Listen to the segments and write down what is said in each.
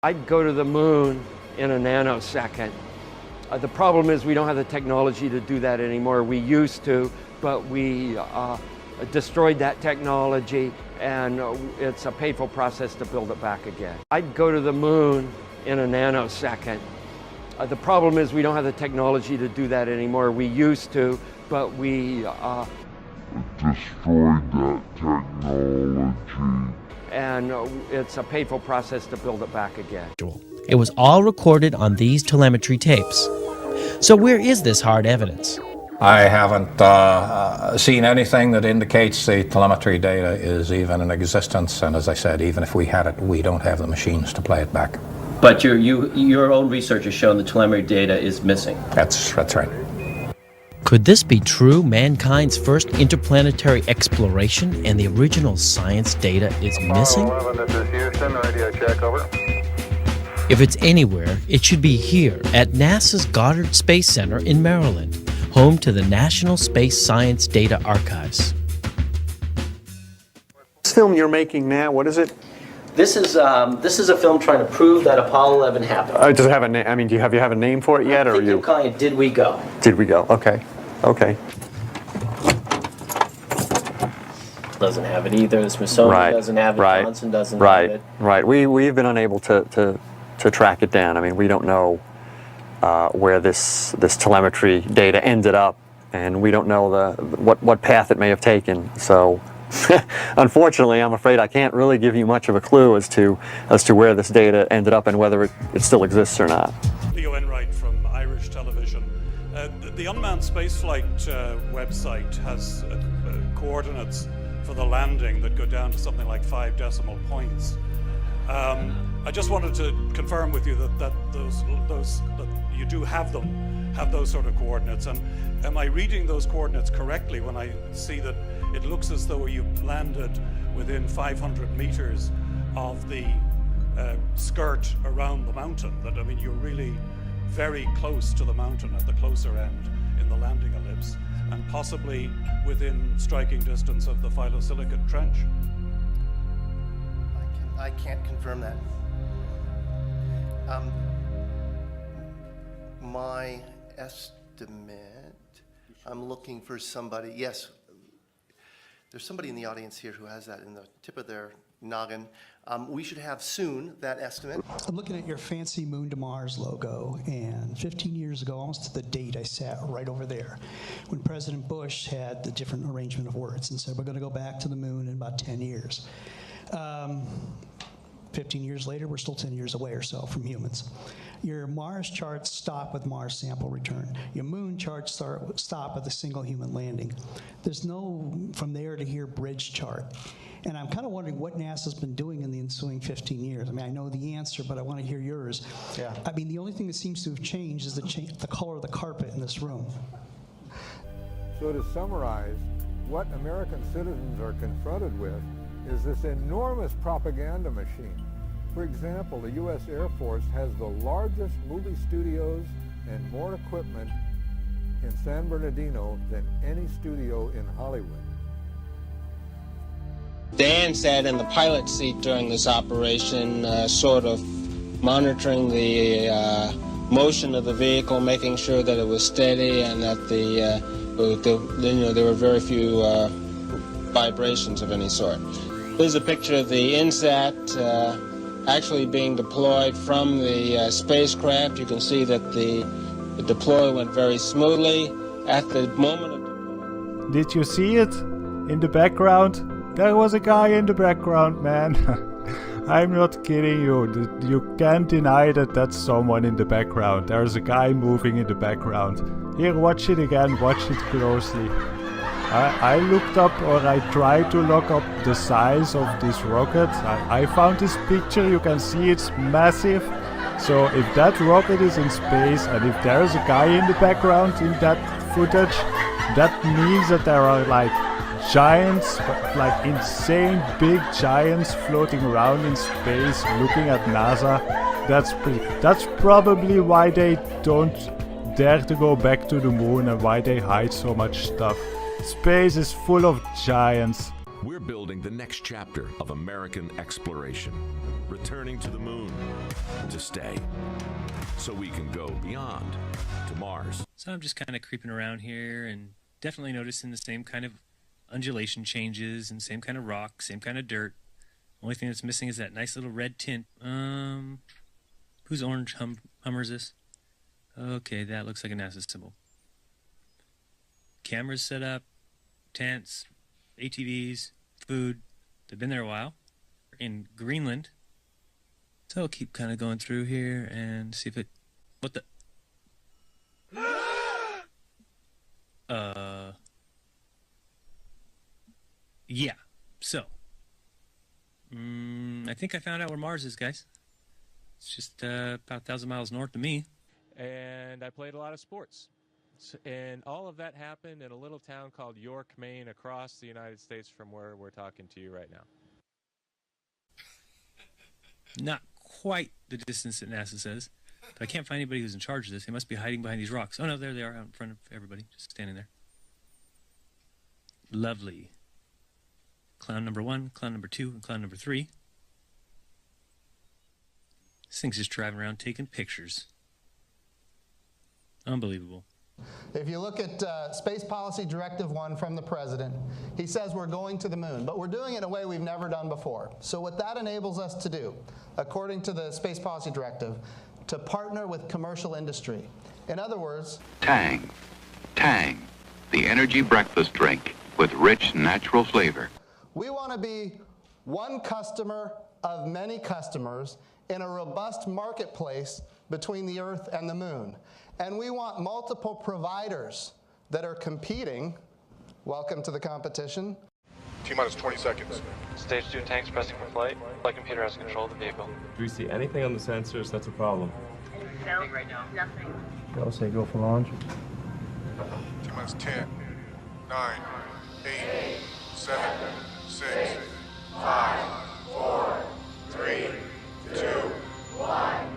I'd go to the moon in a nanosecond. The problem is we don't have the technology to do that anymore. We used to, but we destroyed that technology, and it's a painful process to build it back again. I'd go to the moon in a nanosecond. The problem is we don't have the technology to do that anymore. We used to, but we destroyed that technology. And it's a painful process to build it back again. It was all recorded on these telemetry tapes. So where is this hard evidence? I haven't seen anything that indicates the telemetry data is even in existence, and as I said, even if we had it, we don't have the machines to play it back. But your own research has shown the telemetry data is missing. That's right. Could this be true? Mankind's first interplanetary exploration and the original science data is missing? 11, this is Houston, radio check, over. If it's anywhere, it should be here at NASA's Goddard Space Center in Maryland, home to the National Space Science Data Archives. This film you're making now, what is it? This is a film trying to prove that Apollo 11 happened. Does it have a name? I mean, do you have a name for it yet, I think you're calling it Did We Go? Did we go? Okay. Doesn't have it either. The Smithsonian doesn't have it. Johnson doesn't have it. Right. We've been unable to track it down. I mean, we don't know where this telemetry data ended up, and we don't know what path it may have taken. So, unfortunately, I'm afraid I can't really give you much of a clue as to where this data ended up and whether it still exists or not. Leo Enright from Irish Television. The Unmanned Spaceflight website has coordinates for the landing that go down to something like 5 decimal points. I just wanted to confirm with you that you do have those sort of coordinates. And am I reading those coordinates correctly when I see that it looks as though you've landed within 500 meters of the skirt around the mountain? That, I mean, you're really very close to the mountain at the closer end in the landing ellipse, and possibly within striking distance of the phyllosilicate trench. I can't confirm that. My estimate, I'm looking for somebody, yes, there's somebody in the audience here who has that in the tip of their noggin. We should have soon that estimate. I'm looking at your fancy Moon to Mars logo, and 15 years ago, almost to the date, I sat right over there when President Bush had the different arrangement of words and said, we're going to go back to the moon in about 10 years. 15 years later, we're still 10 years away or so from humans. Your Mars charts stop with Mars sample return. Your Moon charts stop with a single human landing. There's no from there to here bridge chart. And I'm kind of wondering what NASA's been doing in the ensuing 15 years. I mean, I know the answer, but I want to hear yours. Yeah. I mean, the only thing that seems to have changed is the color of the carpet in this room. So to summarize, what American citizens are confronted with is this enormous propaganda machine. For example, the U.S. Air Force has the largest movie studios and more equipment in San Bernardino than any studio in Hollywood. Dan sat in the pilot seat during this operation, sort of monitoring the motion of the vehicle, making sure that it was steady and that there were very few vibrations of any sort. Here's a picture of the INSAT actually being deployed from the spacecraft. You can see that the deploy went very smoothly. At the moment of deploy... Did you see it in the background? There was a guy in the background, man. I'm not kidding you. You can't deny that that's someone in the background. There's a guy moving in the background. Here, watch it again. Watch it closely. I looked up, or I tried to look up the size of this rocket. I found this picture. You can see it's massive. So if that rocket is in space and if there's a guy in the background in that footage, that means that there are like giants, like insane big giants floating around in space looking at NASA. That's probably why they don't dare to go back to the moon and why they hide so much stuff. Space is full of giants. We're building the next chapter of American exploration, returning to the moon. to stay, so we can go beyond to Mars. So I'm just kind of creeping around here and definitely noticing the same kind of undulation changes and same kind of rock, same kind of dirt. Only thing that's missing is that nice little red tint. Whose orange Hummer is this? Okay, that looks like a NASA symbol. Cameras set up, tents, ATVs, food. They've been there a while. In Greenland. So I'll keep kind of going through here and see if it... What the... Yeah. So. I think I found out where Mars is, guys. It's just about 1,000 miles north of me. And I played a lot of sports. And all of that happened in a little town called York, Maine, across the United States from where we're talking to you right now. Not quite the distance that NASA says, but I can't find anybody who's in charge of this. They must be hiding behind these rocks. Oh no, there they are out in front of everybody, just standing there. Lovely. Clown number 1, clown number 2, and clown number 3. This thing's just driving around taking pictures. Unbelievable. If you look at Space Policy Directive 1 from the President, he says we're going to the moon, but we're doing it in a way we've never done before. So what that enables us to do, according to the Space Policy Directive, to partner with commercial industry. In other words... Tang. Tang. The energy breakfast drink with rich natural flavor. We want to be one customer of many customers in a robust marketplace between the Earth and the moon. And we want multiple providers that are competing. Welcome to the competition. T-minus 20 seconds. Stage 2 tanks pressing for flight. Flight computer has control of the vehicle. Do we see anything on the sensors that's a problem? Nothing right now. Nothing. I'll say go for launch. T-minus 10, 9, 8, 7, 6, 5, 4, 3, 2, 1.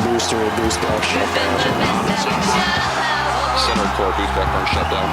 Booster boost back shutdown. Center core boost back on shutdown.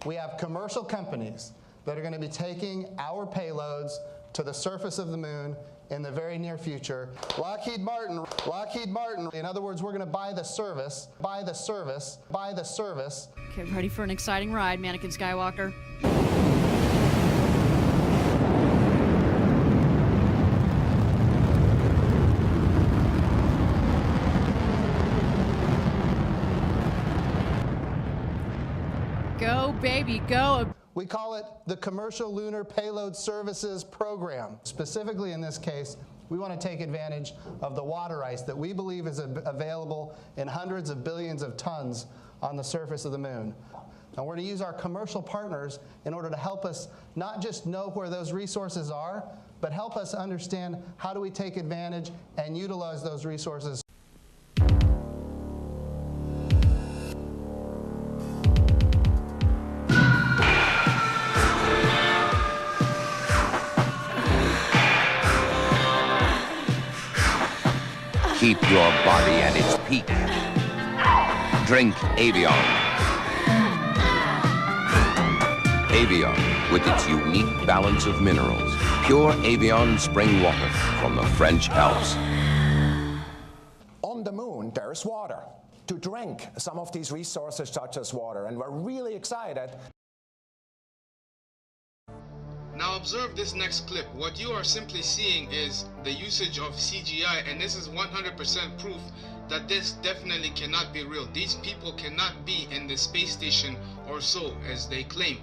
We have commercial companies that are going to be taking our payloads to the surface of the moon in the very near future. Lockheed Martin. In other words, we're going to buy the service. Okay, ready for an exciting ride, Mannequin Skywalker. Go, baby, go. We call it the Commercial Lunar Payload Services Program. Specifically in this case, we want to take advantage of the water ice that we believe is available in hundreds of billions of tons on the surface of the moon. And we're going to use our commercial partners in order to help us not just know where those resources are, but help us understand how do we take advantage and utilize those resources. Keep your body at its peak. Drink Avion. Avion, with its unique balance of minerals. Pure Avion spring water from the French Alps. On the moon, there's water. To drink some of these resources such as water, and we're really excited. Now observe this next clip. What you are simply seeing is the usage of CGI, and this is 100% proof that this definitely cannot be real. These people cannot be in the space station or so, as they claim.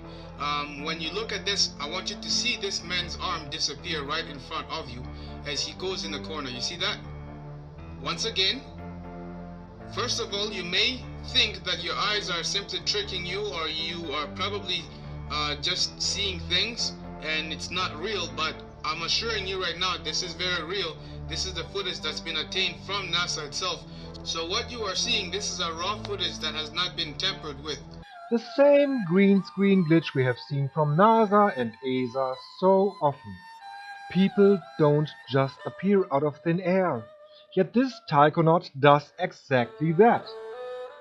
When you look at this, I want you to see this man's arm disappear right in front of you as he goes in the corner. You see that? Once again, first of all, you may think that your eyes are simply tricking you, or you are probably just seeing things and it's not real, but I'm assuring you right now this is very real. This is the footage that's been obtained from NASA itself. So what you are seeing, this is a raw footage that has not been tampered with. The same green screen glitch we have seen from NASA and ESA so often. People don't just appear out of thin air. Yet this taikonaut does exactly that.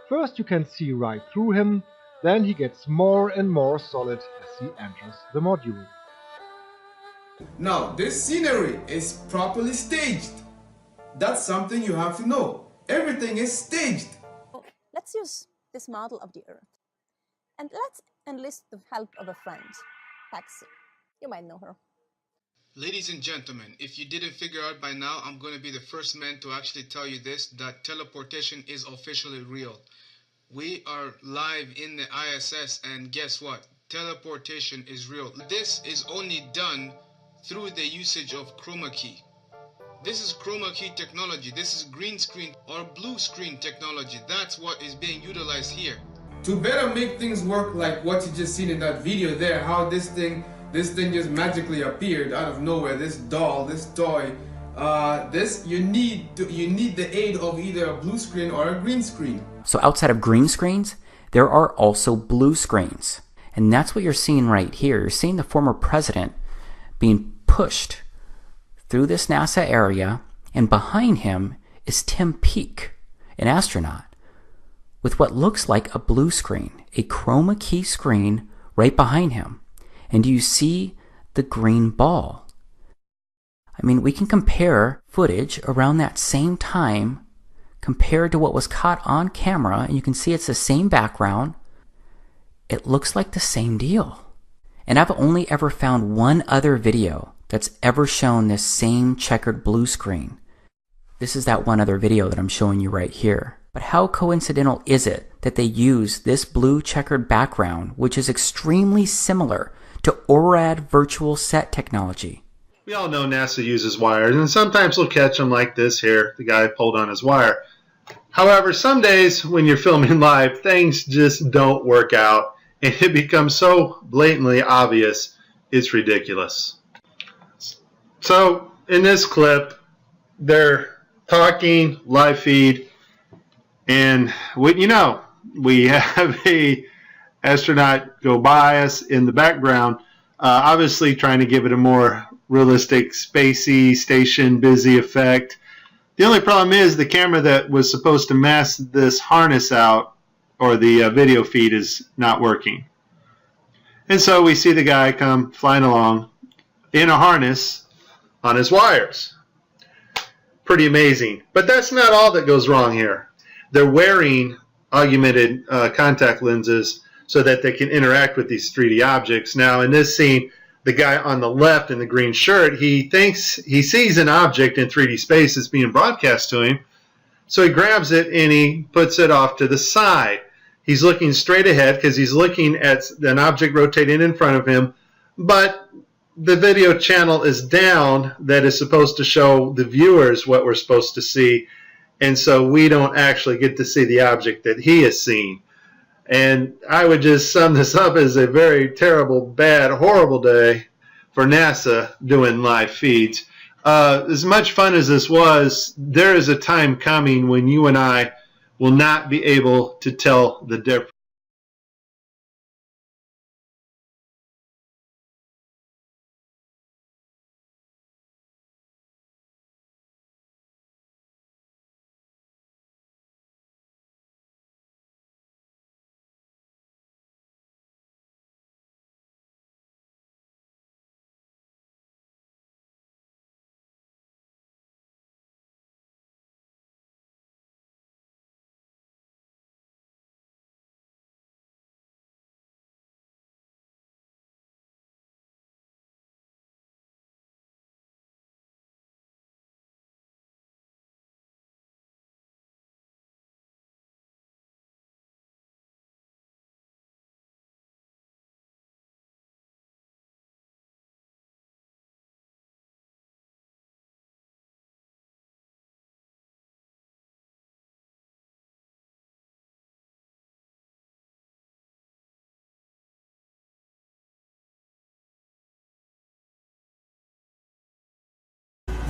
First you can see right through him, then he gets more and more solid as he enters the module. Now, this scenery is properly staged. That's something you have to know. Everything is staged. Let's use this model of the Earth. And let's enlist the help of a friend, Tricksy. You might know her. Ladies and gentlemen, if you didn't figure out by now, I'm going to be the first man to actually tell you this, that teleportation is officially real. We are live in the ISS, and guess what? Teleportation is real. This is only done through the usage of chroma key. This is chroma key technology. This is green screen or blue screen technology. That's what is being utilized here. To better make things work like what you just seen in that video there, how this thing just magically appeared out of nowhere, this doll, this toy, you need the aid of either a blue screen or a green screen. So outside of green screens, there are also blue screens. And that's what you're seeing right here. You're seeing the former president being pushed through this NASA area, and behind him is Tim Peake, an astronaut, with what looks like a blue screen, a chroma key screen right behind him. And do you see the green ball? I mean, we can compare footage around that same time compared to what was caught on camera, and you can see it's the same background. It looks like the same deal. And I've only ever found one other video that's ever shown this same checkered blue screen. This is that one other video that I'm showing you right here. But how coincidental is it that they use this blue checkered background, which is extremely similar to ORAD virtual set technology? We all know NASA uses wires, and sometimes we'll catch them like this here. The guy pulled on his wire. However, some days when you're filming live, things just don't work out, and it becomes so blatantly obvious, it's ridiculous. So, in this clip, they're talking, live feed, and we have a astronaut go by us in the background, obviously trying to give it a more realistic, spacey, station busy effect. The only problem is the camera that was supposed to mask this harness out, or the video feed, is not working. And so we see the guy come flying along in a harness on his wires. Pretty amazing. But that's not all that goes wrong here. They're wearing augmented contact lenses so that they can interact with these 3D objects. Now, in this scene, the guy on the left in the green shirt, he thinks he sees an object in 3D space that's being broadcast to him. So he grabs it and he puts it off to the side. He's looking straight ahead because he's looking at an object rotating in front of him, but the video channel is down that is supposed to show the viewers what we're supposed to see, and so we don't actually get to see the object that he is seeing. And I would just sum this up as a very terrible, bad, horrible day for NASA doing live feeds. As much fun as this was, there is a time coming when you and I will not be able to tell the difference.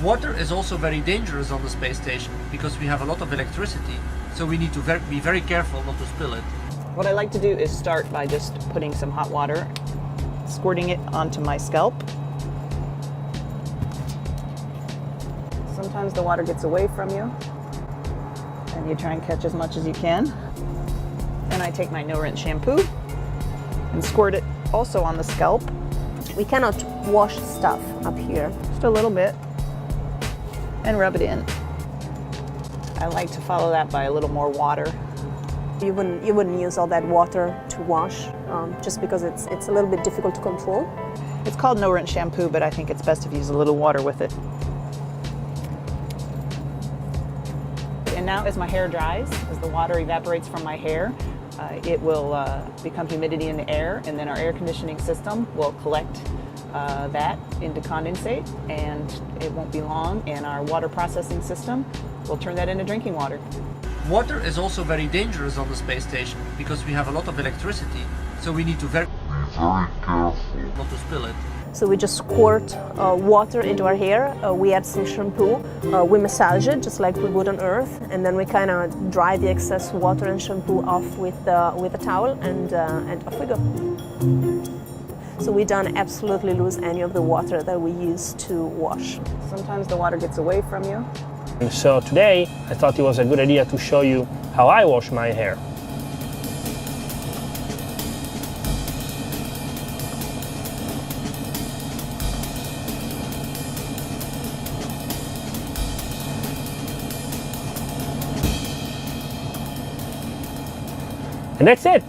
Water is also very dangerous on the space station because we have a lot of electricity, so we need to be very careful not to spill it. What I like to do is start by just putting some hot water, squirting it onto my scalp. Sometimes the water gets away from you, and you try and catch as much as you can. Then I take my no-rinse shampoo and squirt it also on the scalp. We cannot wash stuff up here. Just a little bit, and rub it in. I like to follow that by a little more water. You wouldn't use all that water to wash, just because it's a little bit difficult to control. It's called no-rinse shampoo, but I think it's best if you use a little water with it. And now as my hair dries, as the water evaporates from my hair, it will become humidity in the air, and then our air conditioning system will collect that into condensate, and it won't be long, and our water processing system will turn that into drinking water. Water is also very dangerous on the space station because we have a lot of electricity, so we need to be very careful not to spill it. So we just squirt water into our hair, we add some shampoo, we massage it just like we would on Earth, and then we kind of dry the excess water and shampoo off with a towel, and off we go. So we don't absolutely lose any of the water that we use to wash. Sometimes the water gets away from you. And so today I thought it was a good idea to show you how I wash my hair. And that's it.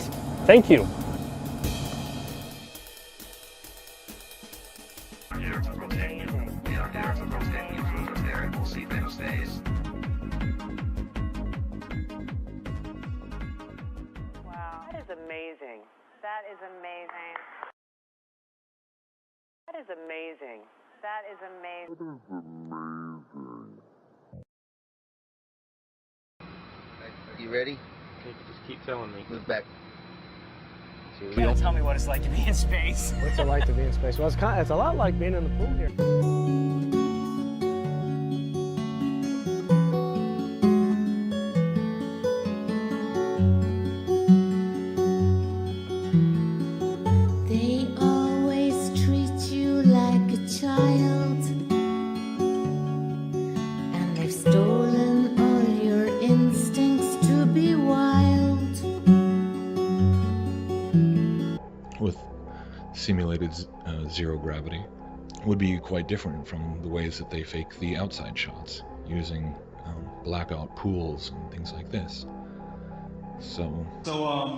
Thank you. Wow, that is amazing. That is amazing. That is amazing. That is amazing. You ready? Okay, just keep telling me. Move back. You don't tell me what it's like to be in space. What's it like to be in space? Well, it's a lot like being in the pool here. They always treat you like a child, and they've stolen all your instincts to be wild. With simulated zero gravity would be quite different from the ways that they fake the outside shots using blackout pools and things like this. So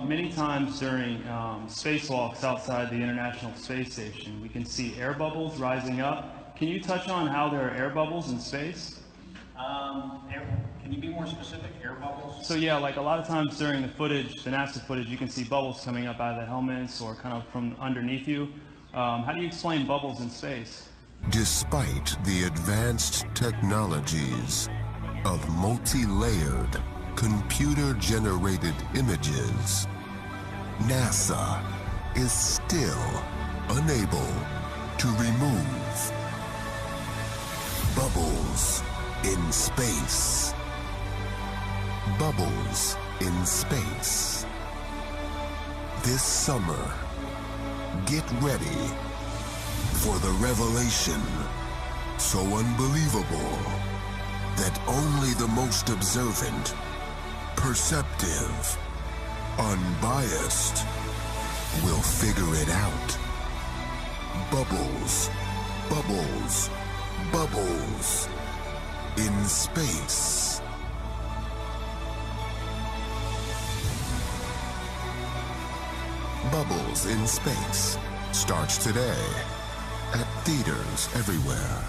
many times during spacewalks outside the International Space Station, we can see air bubbles rising up. Can you touch on how there are air bubbles in space? Can you be more specific? Air bubbles? So yeah, like a lot of times during the footage, the NASA footage, you can see bubbles coming up out of the helmets or kind of from underneath you. How do you explain bubbles in space? Despite the advanced technologies of multi-layered, computer-generated images, NASA is still unable to remove bubbles in space. Bubbles in space. This summer, get ready for the revelation so unbelievable that only the most observant, perceptive, unbiased will figure it out. Bubbles, bubbles, bubbles in space. Bubbles in Space starts today at theaters everywhere.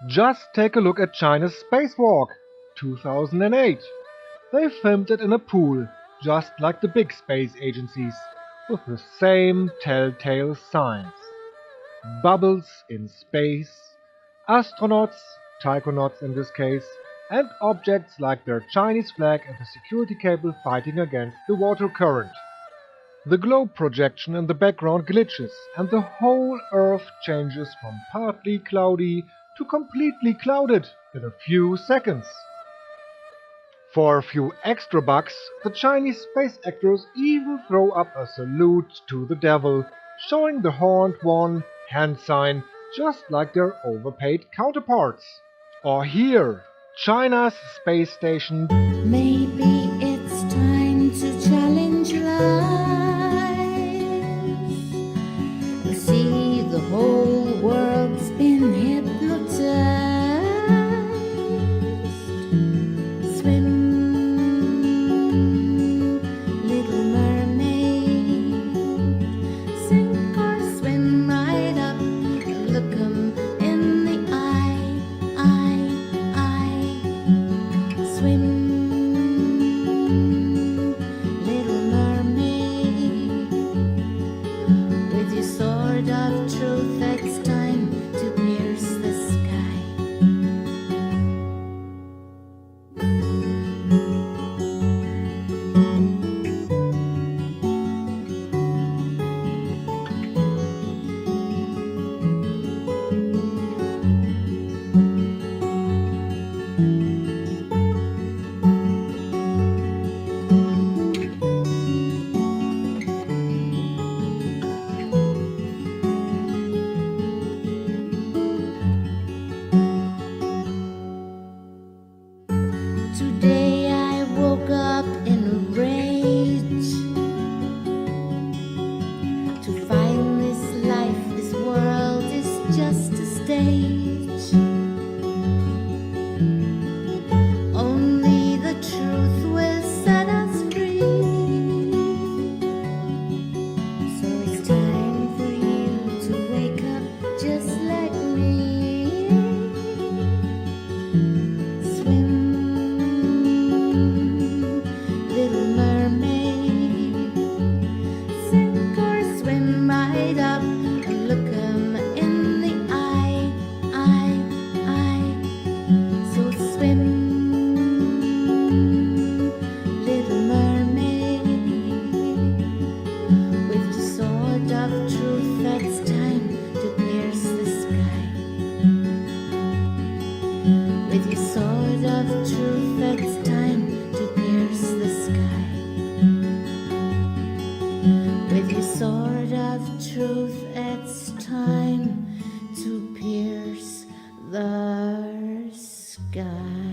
Just take a look at China's spacewalk, 2008. They filmed it in a pool. just like the big space agencies, with the same telltale signs. Bubbles in space, astronauts, taikonauts in this case, and objects like their Chinese flag and the security cable fighting against the water current. The globe projection in the background glitches, and the whole Earth changes from partly cloudy to completely clouded in a few seconds. For a few extra bucks, the Chinese space actors even throw up a salute to the devil, showing the horned one hand sign just like their overpaid counterparts. Or here, China's space station. Maybe it's time to challenge life. See, the whole world's been hypnotized. Swim, little mermaid. Sink or swim right up. Look 'em in the eye. Swim, little mermaid. With your sword of truth, it's time to pierce the sky. Today I woke up in a rage to find this life, this world is just a stage. Only the truth will set us free. So it's time for you to wake up just like me. Swim, little mermaid. Sink or swim right up and look 'em in the eye. So swim, little mermaid. With your sword of truth, that's time to pierce the sky. With your sword of truth, it's time to pierce the sky. With your sword of truth, it's time to pierce the sky.